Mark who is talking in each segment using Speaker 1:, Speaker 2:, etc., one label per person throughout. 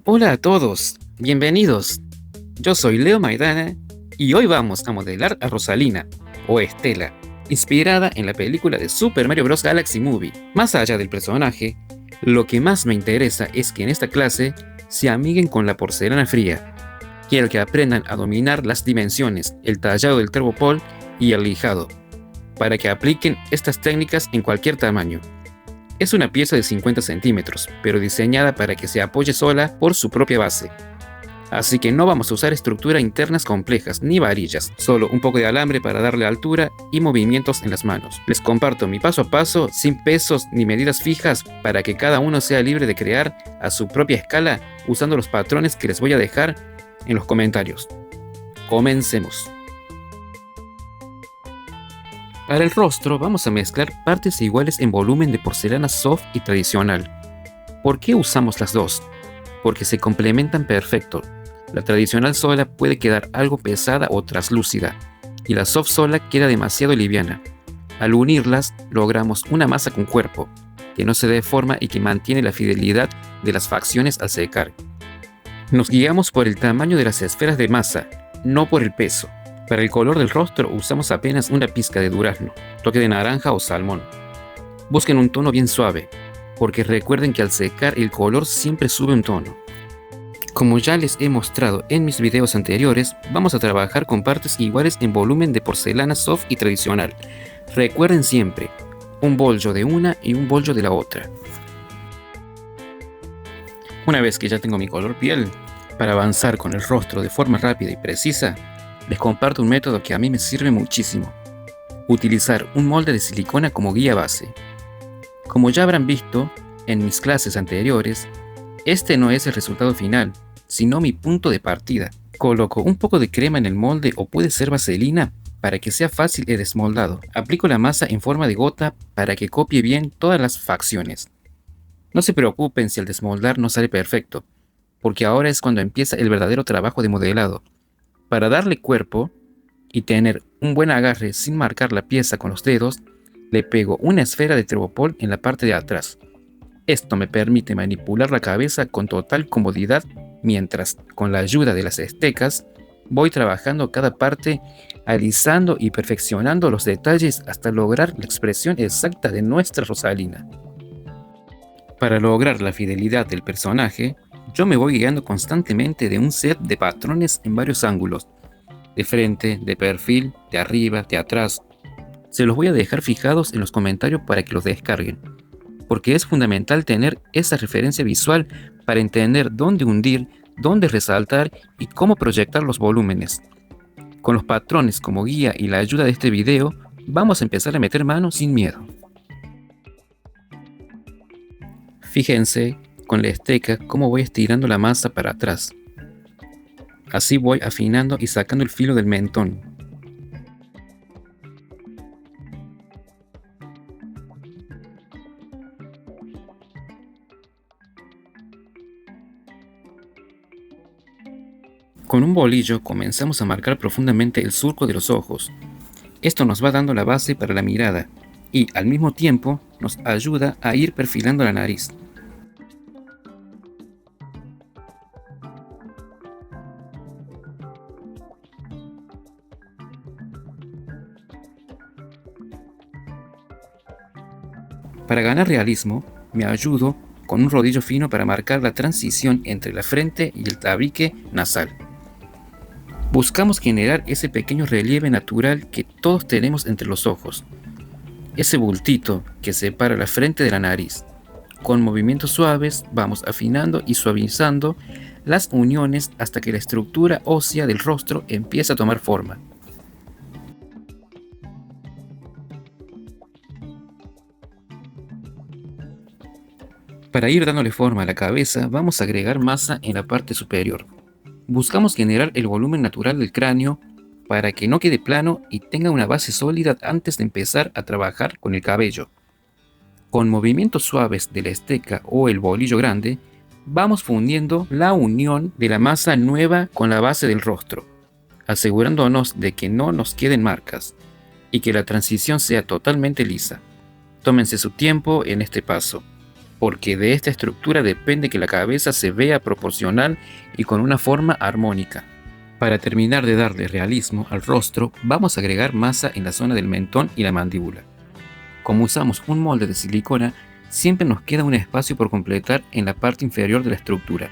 Speaker 1: Hola a todos, bienvenidos. Yo soy Leo Maidana y hoy vamos a modelar a Rosalina, o Estela, inspirada en la película de Super Mario Bros. Galaxy Movie. Más allá del personaje, lo que más me interesa es que en esta clase se amiguen con la porcelana fría. Quiero que aprendan a dominar las dimensiones, el tallado del tergopol y el lijado, para que apliquen estas técnicas en cualquier tamaño. Es una pieza de 50 centímetros, pero diseñada para que se apoye sola por su propia base. Así que no vamos a usar estructuras internas complejas ni varillas, solo un poco de alambre para darle altura y movimientos en las manos. Les comparto mi paso a paso sin pesos ni medidas fijas para que cada uno sea libre de crear a su propia escala usando los patrones que les voy a dejar en los comentarios. Comencemos. Para el rostro vamos a mezclar partes iguales en volumen de porcelana soft y tradicional. ¿Por qué usamos las dos? Porque se complementan perfecto. La tradicional sola puede quedar algo pesada o traslúcida, y la soft sola queda demasiado liviana. Al unirlas, logramos una masa con cuerpo, que no se deforma y que mantiene la fidelidad de las facciones al secar. Nos guiamos por el tamaño de las esferas de masa, no por el peso. Para el color del rostro usamos apenas una pizca de durazno, toque de naranja o salmón. Busquen un tono bien suave, porque recuerden que al secar el color siempre sube un tono. Como ya les he mostrado en mis videos anteriores, vamos a trabajar con partes iguales en volumen de porcelana soft y tradicional. Recuerden siempre, un bollo de una y un bollo de la otra. Una vez que ya tengo mi color piel, para avanzar con el rostro de forma rápida y precisa, les comparto un método que a mí me sirve muchísimo. Utilizar un molde de silicona como guía base. Como ya habrán visto en mis clases anteriores, este no es el resultado final, sino mi punto de partida. Coloco un poco de crema en el molde o puede ser vaselina para que sea fácil el desmoldado. Aplico la masa en forma de gota para que copie bien todas las facciones. No se preocupen si al desmoldar no sale perfecto, porque ahora es cuando empieza el verdadero trabajo de modelado. Para darle cuerpo y tener un buen agarre sin marcar la pieza con los dedos, le pego una esfera de tergopol en la parte de atrás. Esto me permite manipular la cabeza con total comodidad mientras, con la ayuda de las estecas, voy trabajando cada parte, alisando y perfeccionando los detalles hasta lograr la expresión exacta de nuestra Rosalina. Para lograr la fidelidad del personaje, yo me voy guiando constantemente de un set de patrones en varios ángulos, de frente, de perfil, de arriba, de atrás. Se los voy a dejar fijados en los comentarios para que los descarguen, porque es fundamental tener esa referencia visual para entender dónde hundir, dónde resaltar y cómo proyectar los volúmenes. Con los patrones como guía y la ayuda de este video, vamos a empezar a meter mano sin miedo. Fíjense con la esteca cómo voy estirando la masa para atrás. Así voy afinando y sacando el filo del mentón. Con un bolillo comenzamos a marcar profundamente el surco de los ojos. Esto nos va dando la base para la mirada y al mismo tiempo nos ayuda a ir perfilando la nariz. Para ganar realismo, me ayudo con un rodillo fino para marcar la transición entre la frente y el tabique nasal. Buscamos generar ese pequeño relieve natural que todos tenemos entre los ojos, ese bultito que separa la frente de la nariz. Con movimientos suaves vamos afinando y suavizando las uniones hasta que la estructura ósea del rostro empiece a tomar forma. Para ir dándole forma a la cabeza, vamos a agregar masa en la parte superior. Buscamos generar el volumen natural del cráneo para que no quede plano y tenga una base sólida antes de empezar a trabajar con el cabello. Con movimientos suaves de la esteca o el bolillo grande, vamos fundiendo la unión de la masa nueva con la base del rostro, asegurándonos de que no nos queden marcas y que la transición sea totalmente lisa. Tómense su tiempo en este paso. porque de esta estructura depende que la cabeza se vea proporcional y con una forma armónica. Para terminar de darle realismo al rostro, vamos a agregar masa en la zona del mentón y la mandíbula. Como usamos un molde de silicona, siempre nos queda un espacio por completar en la parte inferior de la estructura.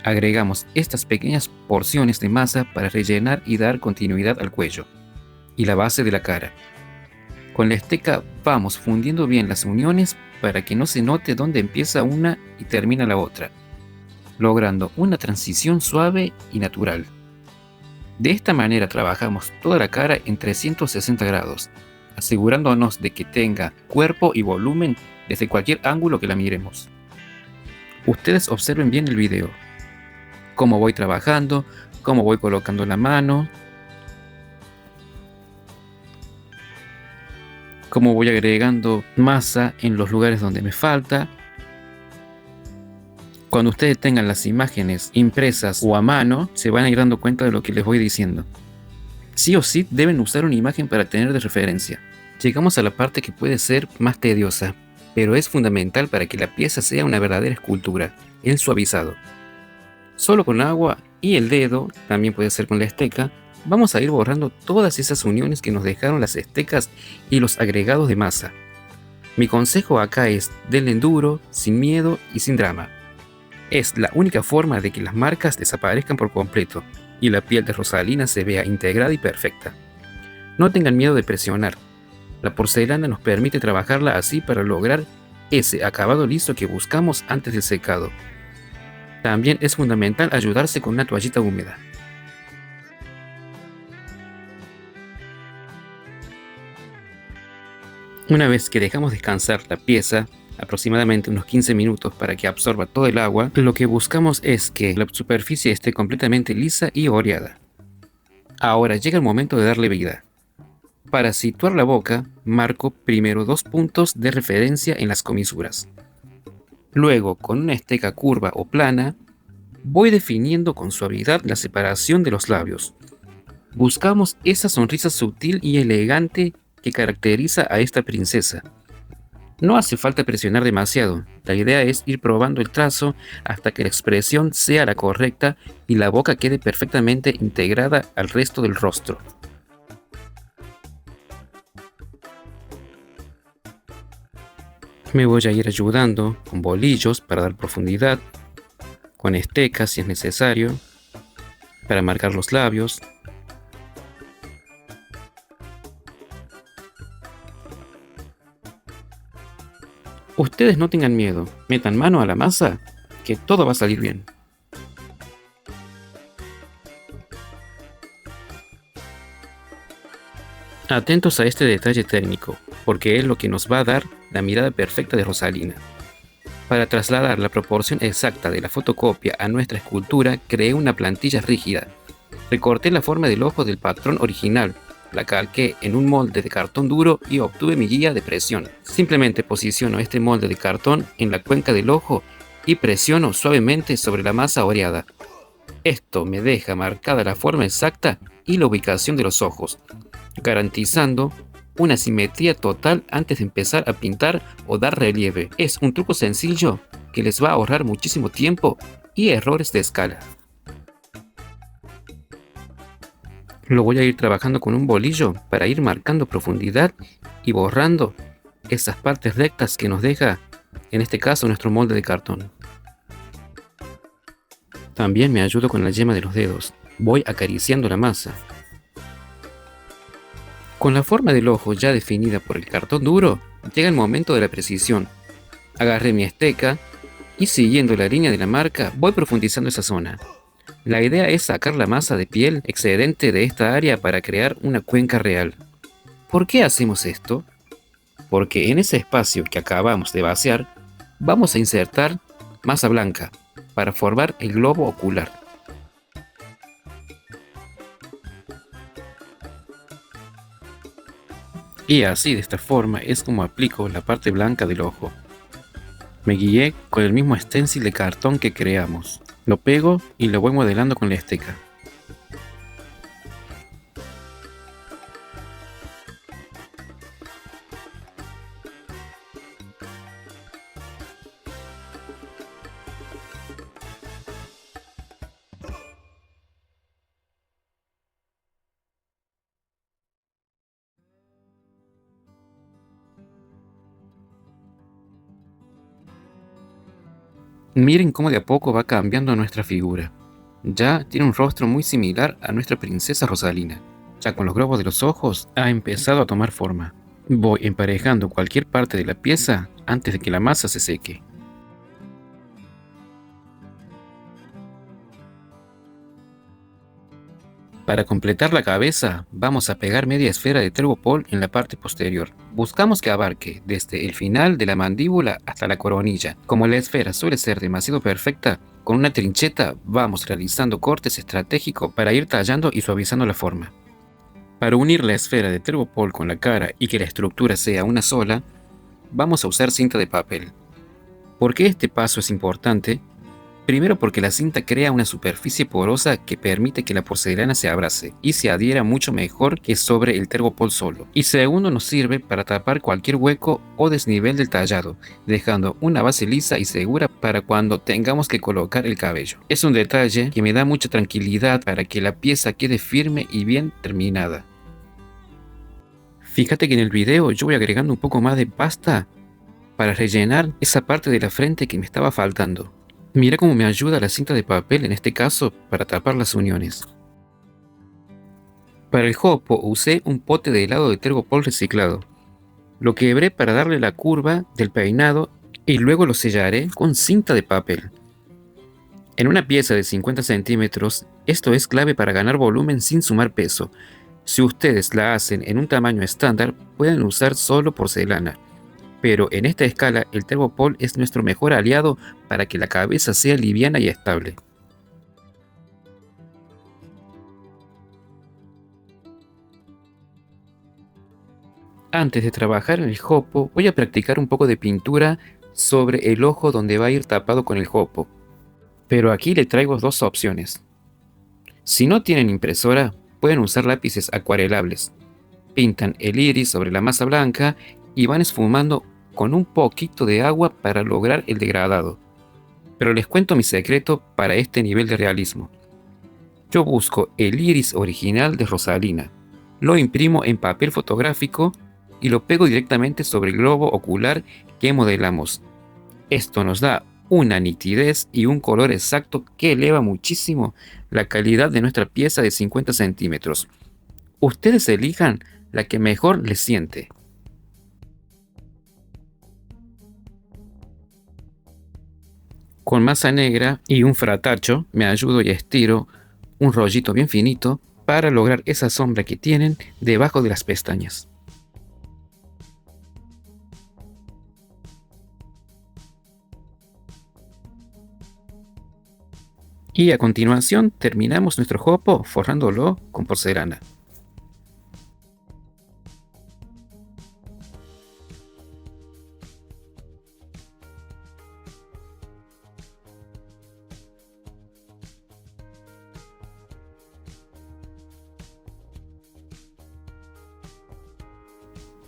Speaker 1: Agregamos estas pequeñas porciones de masa para rellenar y dar continuidad al cuello y la base de la cara. Con la esteca vamos fundiendo bien las uniones para que no se note dónde empieza una y termina la otra, logrando una transición suave y natural. De esta manera trabajamos toda la cara en 360 grados, asegurándonos de que tenga cuerpo y volumen desde cualquier ángulo que la miremos. Ustedes observen bien el video, cómo voy trabajando, cómo voy colocando la mano, cómo voy agregando masa en los lugares donde me falta. Cuando ustedes tengan las imágenes impresas o a mano, se van a ir dando cuenta de lo que les voy diciendo. Sí o sí deben usar una imagen para tener de referencia. Llegamos a la parte que puede ser más tediosa, pero es fundamental para que la pieza sea una verdadera escultura, el suavizado. Solo con agua y el dedo, también puede ser con la esteca, vamos a ir borrando todas esas uniones que nos dejaron las estecas y los agregados de masa. Mi consejo acá es denle duro, sin miedo y sin drama. Es la única forma de que las marcas desaparezcan por completo y la piel de Rosalina se vea integrada y perfecta. No tengan miedo de presionar. La porcelana nos permite trabajarla así para lograr ese acabado liso que buscamos antes del secado. También es fundamental ayudarse con una toallita húmeda. Una vez que dejamos descansar la pieza, aproximadamente unos 15 minutos para que absorba todo el agua, lo que buscamos es que la superficie esté completamente lisa y oreada. Ahora llega el momento de darle vida. Para situar la boca, marco primero 2 puntos de referencia en las comisuras. Luego, con una esteca curva o plana, voy definiendo con suavidad la separación de los labios. Buscamos esa sonrisa sutil y elegante que caracteriza a esta princesa. No hace falta presionar demasiado, la idea es ir probando el trazo hasta que la expresión sea la correcta y la boca quede perfectamente integrada al resto del rostro. Me voy a ir ayudando con bolillos para dar profundidad, con estecas si es necesario, para marcar los labios. Ustedes no tengan miedo, metan mano a la masa, que todo va a salir bien. Atentos a este detalle técnico, porque es lo que nos va a dar la mirada perfecta de Rosalina. Para trasladar la proporción exacta de la fotocopia a nuestra escultura, creé una plantilla rígida. Recorté la forma del ojo del patrón original, la calqué en un molde de cartón duro y obtuve mi guía de presión. Simplemente posiciono este molde de cartón en la cuenca del ojo y presiono suavemente sobre la masa oreada. Esto me deja marcada la forma exacta y la ubicación de los ojos, garantizando una simetría total antes de empezar a pintar o dar relieve. Es un truco sencillo que les va a ahorrar muchísimo tiempo y errores de escala. Lo voy a ir trabajando con un bolillo para ir marcando profundidad y borrando esas partes rectas que nos deja, en este caso, nuestro molde de cartón. También me ayudo con la yema de los dedos. Voy acariciando la masa. Con la forma del ojo ya definida por el cartón duro, llega el momento de la precisión. Agarré mi esteca y siguiendo la línea de la marca voy profundizando esa zona. La idea es sacar la masa de piel excedente de esta área para crear una cuenca real. ¿Por qué hacemos esto? Porque en ese espacio que acabamos de vaciar, vamos a insertar masa blanca para formar el globo ocular. Y así, de esta forma, es como aplico la parte blanca del ojo. Me guié con el mismo stencil de cartón que creamos. Lo pego y lo voy modelando con la esteca. Miren cómo de a poco va cambiando nuestra figura. Ya tiene un rostro muy similar a nuestra princesa Rosalina. Ya con los globos de los ojos ha empezado a tomar forma. Voy emparejando cualquier parte de la pieza antes de que la masa se seque. Para completar la cabeza, vamos a pegar media esfera de Tergopol en la parte posterior. Buscamos que abarque desde el final de la mandíbula hasta la coronilla. Como la esfera suele ser demasiado perfecta, con una trincheta vamos realizando cortes estratégicos para ir tallando y suavizando la forma. Para unir la esfera de Tergopol con la cara y que la estructura sea una sola, vamos a usar cinta de papel. ¿Por qué este paso es importante? Primero porque la cinta crea una superficie porosa que permite que la porcelana se abrace y se adhiera mucho mejor que sobre el Tergopol solo. Y segundo, nos sirve para tapar cualquier hueco o desnivel del tallado, dejando una base lisa y segura para cuando tengamos que colocar el cabello. Es un detalle que me da mucha tranquilidad para que la pieza quede firme y bien terminada. Fíjate que en el video yo voy agregando un poco más de pasta para rellenar esa parte de la frente que me estaba faltando. Mira cómo me ayuda la cinta de papel en este caso para tapar las uniones. Para el jopo usé un pote de helado de Tergopol reciclado. Lo quebré para darle la curva del peinado y luego lo sellaré con cinta de papel. En una pieza de 50 centímetros, esto es clave para ganar volumen sin sumar peso. Si ustedes la hacen en un tamaño estándar, pueden usar solo porcelana. Pero en esta escala el Tergopol es nuestro mejor aliado para que la cabeza sea liviana y estable. Antes de trabajar en el jopo, voy a practicar un poco de pintura sobre el ojo donde va a ir tapado con el jopo. Pero aquí le traigo dos opciones. Si no tienen impresora, pueden usar lápices acuarelables. Pintan el iris sobre la masa blanca y van esfumando con un poquito de agua para lograr el degradado. Pero les cuento mi secreto para este nivel de realismo. Yo busco el iris original de Rosalina, lo imprimo en papel fotográfico y lo pego directamente sobre el globo ocular que modelamos. Esto nos da una nitidez y un color exacto que eleva muchísimo la calidad de nuestra pieza de 50 centímetros. Ustedes elijan la que mejor les siente. Con masa negra y un fratacho me ayudo y estiro un rollito bien finito para lograr esa sombra que tienen debajo de las pestañas. Y a continuación terminamos nuestro jopo forrándolo con porcelana.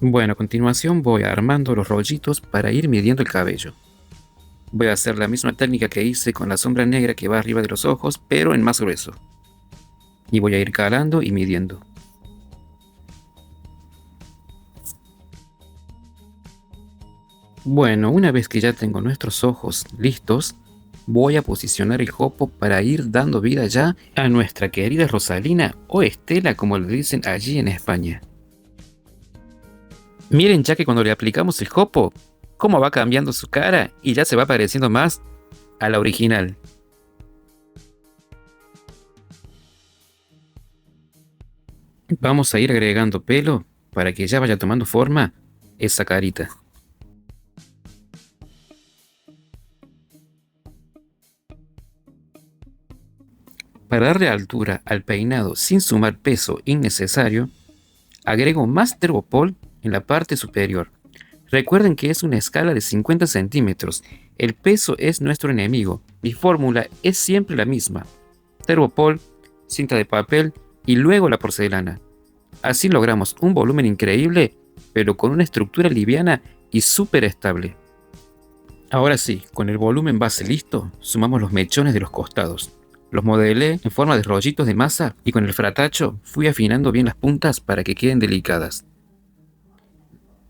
Speaker 1: Bueno, a continuación voy armando los rollitos para ir midiendo el cabello. Voy a hacer la misma técnica que hice con la sombra negra que va arriba de los ojos, pero en más grueso. Y voy a ir calando y midiendo. Bueno, una vez que ya tengo nuestros ojos listos, voy a posicionar el jopo para ir dando vida ya a nuestra querida Rosalina o Estela, como le dicen allí en España. Miren ya que cuando le aplicamos el jopo, cómo va cambiando su cara y ya se va pareciendo más a la original. Vamos a ir agregando pelo para que ya vaya tomando forma esa carita. Para darle altura al peinado sin sumar peso innecesario, agrego más Tergopol en la parte superior. Recuerden que es una escala de 50 centímetros. El peso es nuestro enemigo. Mi fórmula es siempre la misma. Tergopol, cinta de papel y luego la porcelana. Así logramos un volumen increíble, pero con una estructura liviana y súper estable. Ahora sí, con el volumen base listo, sumamos los mechones de los costados. Los modelé en forma de rollitos de masa y con el fratacho fui afinando bien las puntas para que queden delicadas.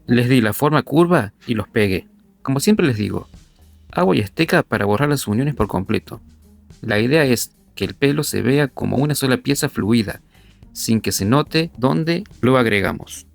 Speaker 1: Les di la forma curva y los pegué. Como siempre les digo, Agua y Esteca para borrar las uniones por completo. La idea es que el pelo se vea como una sola pieza fluida, sin que se note dónde lo agregamos.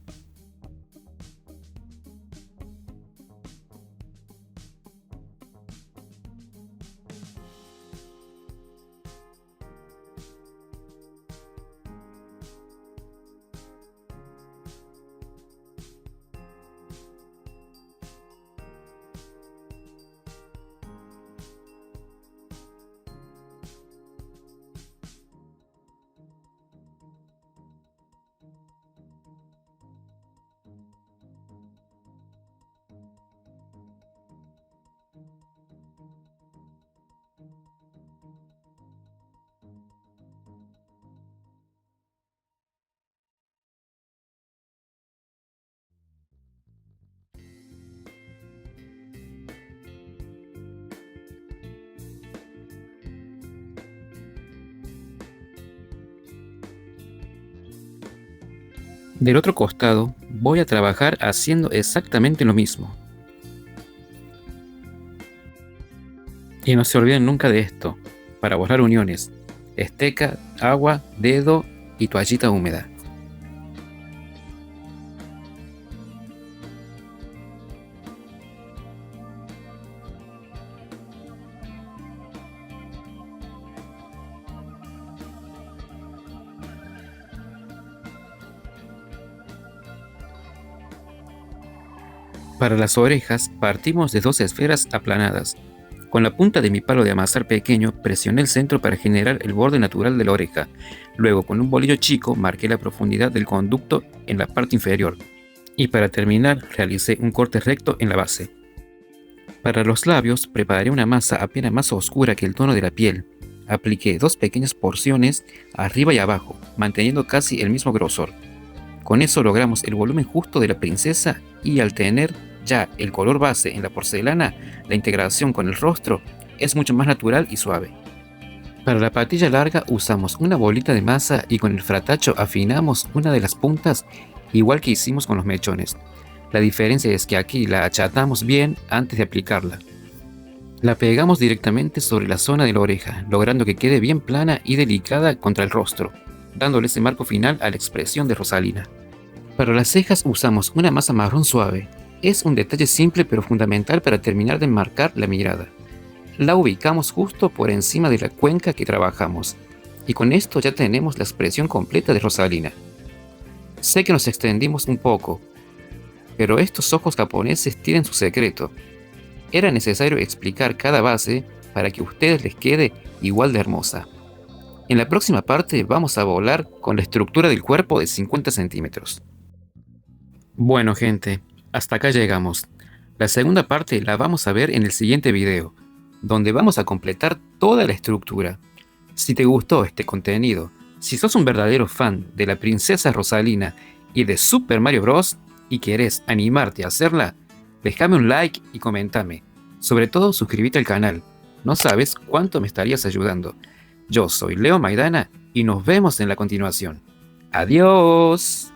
Speaker 1: Del otro costado, voy a trabajar haciendo exactamente lo mismo. Y no se olviden nunca de esto, para borrar uniones: esteca, agua, dedo y toallita húmeda. Para las orejas partimos de dos esferas aplanadas. Con la punta de mi palo de amasar pequeño presioné el centro para generar el borde natural de la oreja. Luego con un bolillo chico marqué la profundidad del conducto en la parte inferior. Y para terminar realicé un corte recto en la base. Para los labios preparé una masa apenas más oscura que el tono de la piel. Apliqué dos pequeñas porciones arriba y abajo, manteniendo casi el mismo grosor. Con eso logramos el volumen justo de la princesa y al tener ya el color base en la porcelana, la integración con el rostro es mucho más natural y suave. Para la patilla larga usamos una bolita de masa y con el fratacho afinamos una de las puntas igual que hicimos con los mechones. La diferencia es que aquí la achatamos bien antes de aplicarla. La pegamos directamente sobre la zona de la oreja, logrando que quede bien plana y delicada contra el rostro, dándole ese marco final a la expresión de Rosalina. Para las cejas usamos una masa marrón suave. Es un detalle simple pero fundamental para terminar de enmarcar la mirada. La ubicamos justo por encima de la cuenca que trabajamos, y con esto ya tenemos la expresión completa de Rosalina. Sé que nos extendimos un poco, pero estos ojos japoneses tienen su secreto. Era necesario explicar cada base para que a ustedes les quede igual de hermosa. En la próxima parte vamos a volar con la estructura del cuerpo de 50 centímetros. Bueno gente, hasta acá llegamos. La segunda parte la vamos a ver en el siguiente video, donde vamos a completar toda la estructura. Si te gustó este contenido, si sos un verdadero fan de la princesa Rosalina y de Super Mario Bros. Y querés animarte a hacerla, déjame un like y comentame. Sobre todo suscríbete al canal, no sabes cuánto me estarías ayudando. Yo soy Leo Maidana y nos vemos en la continuación. ¡Adiós!